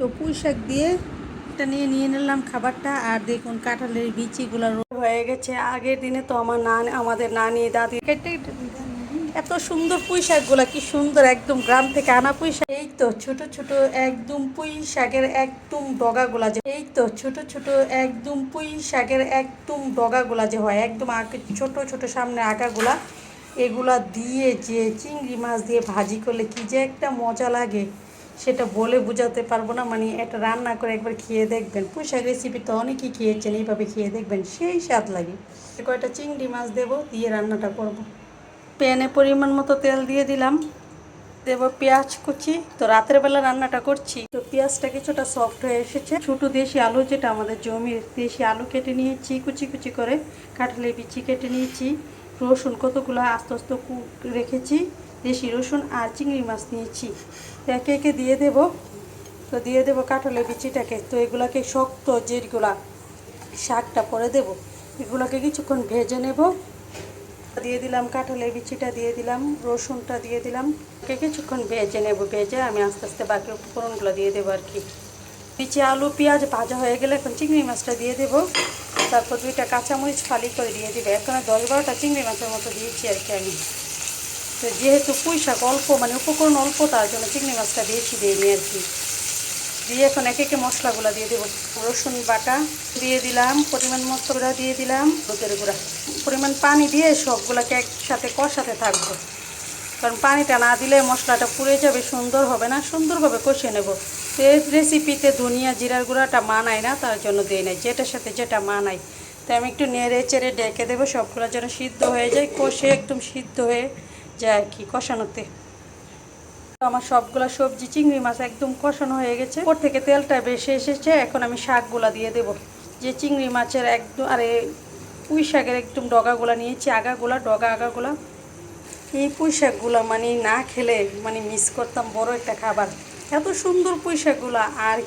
তো পুঁই শাক দিয়ে এটা নিয়ে নিলাম খাবারটা। আর দেখুন কাঁঠালের বিচিগুলো হয়ে গেছে। আগের দিনে তো আমাদের নানি দাদি এত সুন্দর পুঁই শাকগুলো, কি সুন্দর একদম গ্রাম থেকে আনা পুঁই শাক। এই তো ছোট ছোট একদম পুঁই শাকের একদম ডগাগুলা যে, এই তো ছোট ছোট একদম পুঁই শাকের একদম ডগাগুলা যে হয় একদম ছোট ছোট সামনে আগাগুলা, এগুলা দিয়ে যে চিংড়ি মাছ দিয়ে ভাজি করলে কি যে একটা মজা লাগে সেটা বলে বোঝাতে পারবো না। মানে এটা রান্না করে একবার খেয়ে দেখবেন। পুঁই শাক রেসিপি তো অনেকেই খেয়েছেন, এইভাবে খেয়ে দেখবেন, সেই স্বাদ লাগে। কয়টা চিংড়ি মাছ দেবো, দিয়ে রান্নাটা করব। প্যানে পরিমাণ মতো তেল দিয়ে দিলাম, দেব পেঁয়াজ কুচি। তো রাতের বেলা রান্নাটা করছি, তো পেঁয়াজটা কিছুটা সফট হয়ে এসেছে। ছোটো দেশি আলু, যেটা আমাদের জমির দেশি আলু, কেটে নিয়েছি কুচি কুচি করে। কাঁঠালের বিচি কেটে নিয়েছি। রসুন কতগুলো আস্তে আস্তে রেখেছি, দেশি রসুন। আর চিংড়ি মাছ নিয়েছি, একে একে দিয়ে দেব। তো দিয়ে দেবো কাঁঠালের বিচিটাকে। তো এগুলাকে শক্ত যেগুলা শাকটা পরে দেব, এগুলোকে কিছুক্ষণ ভেজে নেব। দিয়ে দিলাম কাঁঠালের বিচিটা, দিয়ে দিলাম রসুনটা, দিয়ে দিলাম। কিছুক্ষণ ভেজে নেব। ভেজে আমি আস্তে আস্তে বাকি উপকরণগুলো দিয়ে দেবো আর কি। বিচি আলু পেঁয়াজ ভাজা হয়ে গেলে এখন চিংড়ি মাছটা দিয়ে দেবো। তারপর 2টা কাঁচামরিচ ফালি করে দিয়ে দেবো। এখন 10-12টা চিংড়ি মাছের মতো দিয়েছি আর কি আমি। তো যেহেতু পুঁই শাক অল্প, মানে উপকরণ অল্প, তার জন্য চিংড়ি মাছটা বেশি দিইনি আর কি। দিয়ে এখন একে একে মশলাগুলো দিয়ে দেবো। রসুন বাটা দিয়ে দিলাম, পরিমাণ মতো গুঁড়া দিয়ে দিলাম, হলুদের গুঁড়া। পরিমাণ পানি দিয়ে সবগুলোকে একসাথে কষাতে থাকবো, কারণ পানিটা না দিলে মশলাটা পুড়ে যাবে, সুন্দর হবে না। সুন্দরভাবে কষিয়ে নেব। এই রেসিপিতে ধনিয়া জিরার গুঁড়াটা মানায় না, তার জন্য দিই নাই, যেটার সাথে যেটা মানায়। তাই আমি একটু নেড়ে চেড়ে ডেকে দেবো, সবগুলো যেন সিদ্ধ হয়ে যায়, কষে একদম সিদ্ধ হয়ে যায় আর কি কষানোতে। আমার সবগুলা সবজি চিংড়ি মাছ একদম কষানো হয়ে গেছে। ওর থেকে তেলটা বেশি এসেছে। এখন আমি শাকগুলা দিয়ে দেব। যে চিংড়ি মাছের একদম, আরে পুঁই শাকের একদম ডগাগুলা নিয়েছি, আগাগুলা। এই পুঁই শাকগুলো মানে না খেলে মানে মিস করতাম বড় একটা খাবার। এত সুন্দর পুঁই শাকগুলো, আর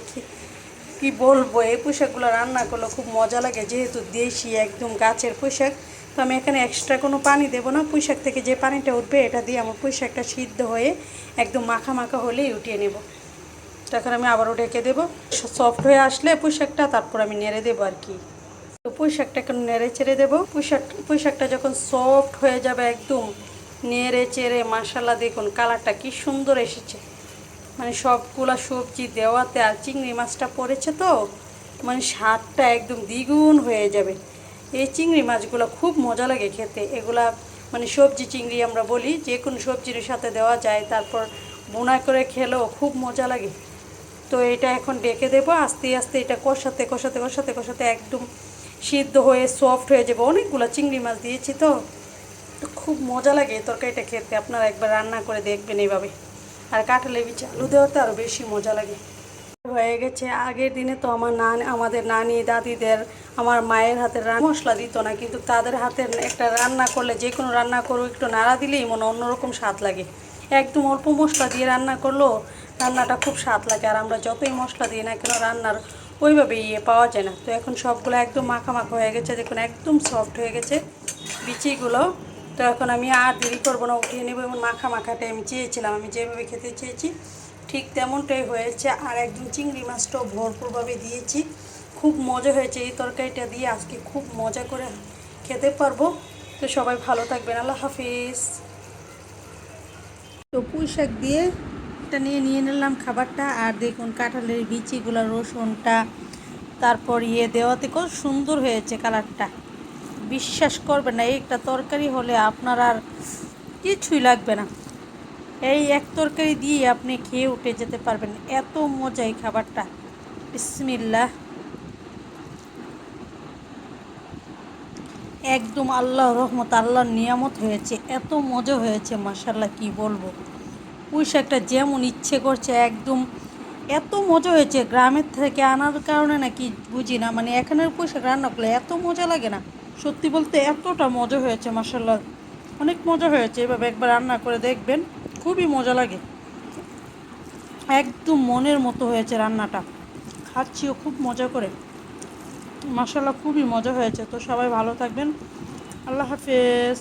কি বলবো। এই পুঁই শাকগুলো রান্না করলে খুব মজা লাগে, যেহেতু দেশি একদম গাছের পুঁই শাক। তো আমি এখানে এক্সট্রা কোনো পানি দেবো না। পুঁই শাক থেকে যে পানিটা উঠবে এটা দিয়ে আমার পুঁই শাকটা সিদ্ধ হয়ে একদম মাখা মাখা হলেই উঠিয়ে নেব। তখন আমি আবারও ঢেকে দেবো। সফট হয়ে আসলে পুঁই শাকটা তারপর আমি নেড়ে দেবো আর কি। তো পুঁই শাকটা এখন নেড়ে চেড়ে দেবো। পুঁই শাকটা যখন সফট হয়ে যাবে একদম, নেড়ে চেড়ে, মাশাআল্লাহ দেখুন কালারটা কি সুন্দর এসেছে। মানে সবগুলা সবজি দেওয়াতে আর চিংড়ি মাছটা পড়েছে, তো মানে স্বাদটা একদম দ্বিগুণ হয়ে যাবে। এই চিংড়ি মাছগুলো খুব মজা লাগে খেতে। এগুলা মানে সবজি চিংড়ি আমরা বলি, যে কোনো সবজির সাথে দেওয়া যায়, তারপর বোনা করে খেলেও খুব মজা লাগে। তো এটা এখন ডেকে দেবো। আস্তে আস্তে এটা কষাতে কষাতে কষাতে কষাতে একদম সিদ্ধ হয়ে সফট হয়ে যাবে। অনেকগুলো চিংড়ি মাছ দিয়েছি, তো খুব মজা লাগে এই তরকারিটা খেতে। আপনারা একবার রান্না করে দেখবেন এইভাবে। আর কাঁঠালের বিচি আলু দেওয়াতে আরও বেশি মজা লাগে। হয়ে গেছে। আগের দিনে তো আমাদের নানি দাদিদের, আমার মায়ের হাতের মশলা দিত না, কিন্তু তাদের হাতের একটা রান্না করলে, যে কোনো রান্না করো, একটু নাড়া দিলেই মনে অন্যরকম স্বাদ লাগে। একদম অল্প মশলা দিয়ে রান্না করলেও রান্নাটা খুব স্বাদ লাগে। আর আমরা যতই মশলা দিই না কেন, রান্নার ওইভাবে পাওয়া যায় না। তো এখন সবগুলো একদম মাখা মাখা হয়ে গেছে, দেখুন একদম সফট হয়ে গেছে বিচিগুলো। তো এখন আমি আর দেরি করবো না, উঠিয়ে নেবো। এবং মাখা মাখাটাই আমি চেয়েছিলাম, আমি যেভাবে খেতে চেয়েছি ঠিক তেমনটাই হয়েছে। আর একদম চিংড়ি মাছটাও ভরপুরভাবে দিয়েছি। খুব মজা হয়েছে এই তরকারিটা দিয়ে, আজকে খুব মজা করে খেতে পারবো। তো সবাই ভালো থাকবেন, আল্লাহ হাফিজ। তো পুঁই শাক দিয়ে এটা নিয়ে নিলাম খাবারটা। আর দেখুন কাঁঠালের বিচিগুলো, রসুনটা, তারপর দেওয়াতে কত সুন্দর হয়েছে কালারটা। বিশ্বাস করবেন না, একটা তরকারি হলে আপনার আর কিছুই লাগবে না। এই এক তরকারি দিয়ে আপনি খেয়ে উঠে যেতে পারবেন, এত মজা এই খাবারটা। বিসমিল্লাহ। একদম আল্লাহর রহমত, আল্লাহর নিয়ামত হয়েছে, এত মজা হয়েছে মাশাআল্লাহ, কি বলবো। পুঁই শাকটা যেমন ইচ্ছে করছে একদম, এত মজা হয়েছে। গ্রামের থেকে আনার কারণে নাকি বুঝি না, মানে এখানের পুঁই শাক রান্না করলে এত মজা লাগে না। সত্যি বলতে এতটা মজা হয়েছে মাশাআল্লাহ, অনেক মজা হয়েছে। এভাবে একবার রান্না করে দেখবেন, খুবই মজা লাগে। একদম মনের মতো হয়েছে রান্নাটা, খাচ্ছিও খুব মজা করে। মাশাআল্লাহ খুবই মজা হয়েছে। তো সবাই ভালো থাকবেন, আল্লাহ হাফেজ।